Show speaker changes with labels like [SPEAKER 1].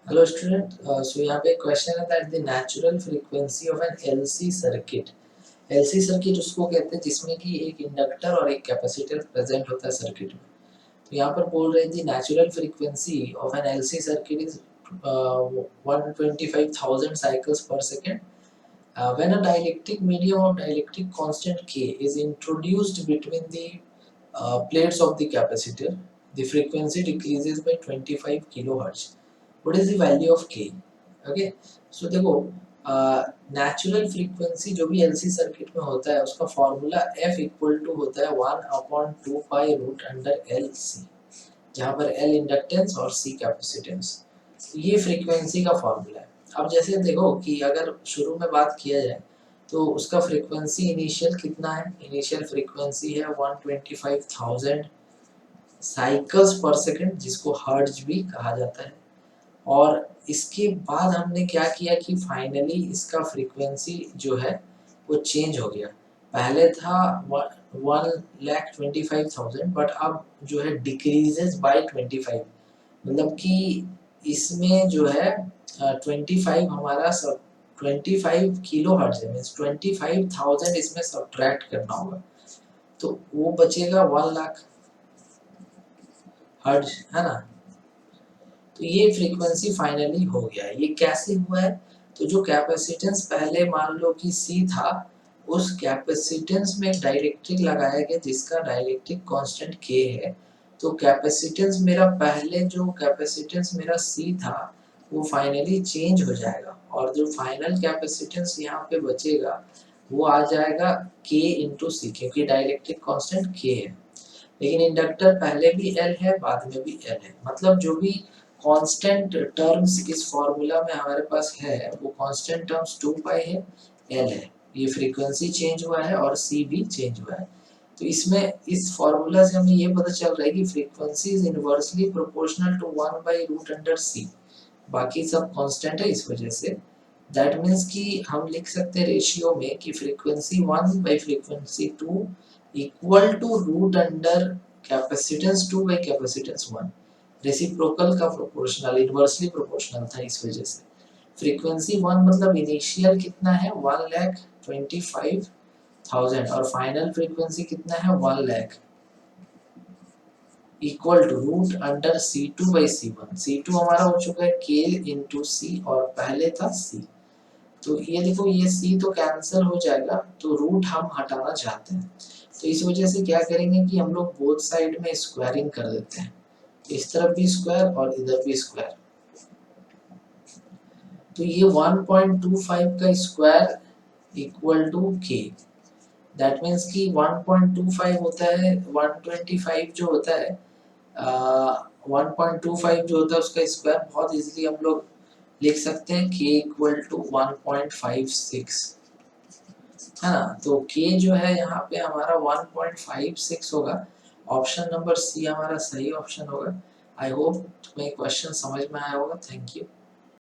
[SPEAKER 1] Hello student, सो यहाँ पे question है that the natural frequency of an LC circuit. LC circuit उसको कहते हैं जिसमें कि एक इंडक्टर और एक कैपेसिटर प्रेजेंट होता है सर्किट में। तो यहाँ पर बोल रहे थे natural frequency of an LC circuit is 125,000 cycles per second. When a dielectric medium of dielectric constant K is introduced between the plates of the capacitor, the frequency decreases by 25 kilohertz. What is the value of K? Okay, so देखो natural frequency जो भी LC circuit में होता है उसका formula F equal to होता है 1/2 pi root under L C, जहाँ पर L इंडक्टेंस और C कैपेसिटेंस। ये फ्रीक्वेंसी का फॉर्मूला है। अब जैसे देखो कि अगर शुरू में बात किया जाए तो उसका फ्रीक्वेंसी इनिशियल कितना है, इनिशियल फ्रीक्वेंसी है 125,000 साइकिल्स पर सेकंड, जिसको हर्ट्ज भी कहा जाता है। और इसके बाद हमने क्या किया कि फाइनली इसका फ्रीक्वेंसी जो है वो चेंज हो गया। पहले था 1,25,000 बट अब जो है डिक्रीजेस बाय 25, मतलब कि इसमें जो है 25 हमारा सब 25 किलो हर्ट्ज है, मीन्स 25,000 इसमें सब्ट्रैक्ट करना होगा, तो वो बचेगा 1 लाख हर्ट्ज, है ना। तो ये फ्रीक्वेंसी फाइनली हो गया है। ये कैसे हुआ है, तो जो कैपेसिटेंस पहले मान लो कि C था, उस कैपेसिटेंस में एक डाइलेक्ट्रिक लगाया गया जिसका डाइलेक्ट्रिक कांस्टेंट K है। तो कैपेसिटेंस मेरा पहले जो कैपेसिटेंस मेरा C था वो फाइनली चेंज हो जाएगा और जो फाइनल कैपेसिटेंस यहाँ पे बचेगा वो आ जाएगा K इंटू C, क्योंकि डाइलेक्ट्रिक कांस्टेंट K है। लेकिन इंडक्टर पहले भी L है, बाद में भी L है, मतलब जो भी कांस्टेंट टर्म्स इस फॉर्मूला में हमारे पास है वो कांस्टेंट टर्म्स 2 पाई है, L है। ये फ्रीक्वेंसी चेंज हुआ है और C भी चेंज हुआ है। तो इसमें इस फॉर्मूला से हमें ये पता चल रहा है कि frequency is inversely proportional to 1 by root under C। बाकी सब कांस्टेंट है, इस वजह से दैट मीन्स कि हम लिख सकते हैं रेशियो में कि frequency 1 by frequency 2 equal to root under capacitance 2 by capacitance 1। Reciprocal का प्रोपोर्शनल इनवर्सली प्रोपोर्शनल था, इस वजह से फ्रीक्वेंसी 1 मतलब इनिशियल कितना है 1,25,000 और फाइनल फ्रीक्वेंसी कितना है 1 lakh equal to root under C2 by C1। C2 हमारा हो चुका है K इंटू C और पहले था C। तो ये देखो ये C तो कैंसिल हो जाएगा, तो रूट हम हटाना चाहते हैं, तो इस वजह से क्या करेंगे कि हम लोग बोथ साइड में स्क्वायरिंग कर देते हैं, इस तरफ भी स्क्वायर और इधर भी स्क्वायर। तो ये 1.25 का square equal to K, that means कि 1.25 होता है 125 जो होता है 1.25 जो होता है उसका स्क्वायर बहुत इजीली हम लोग लिख सकते हैं K इक्वल टू 1.56, है ना। तो K जो है यहाँ पे हमारा 1.56 होगा। ऑप्शन नंबर C हमारा सही ऑप्शन होगा। आई होप तुम्हें क्वेश्चन समझ में आया होगा। Thank you.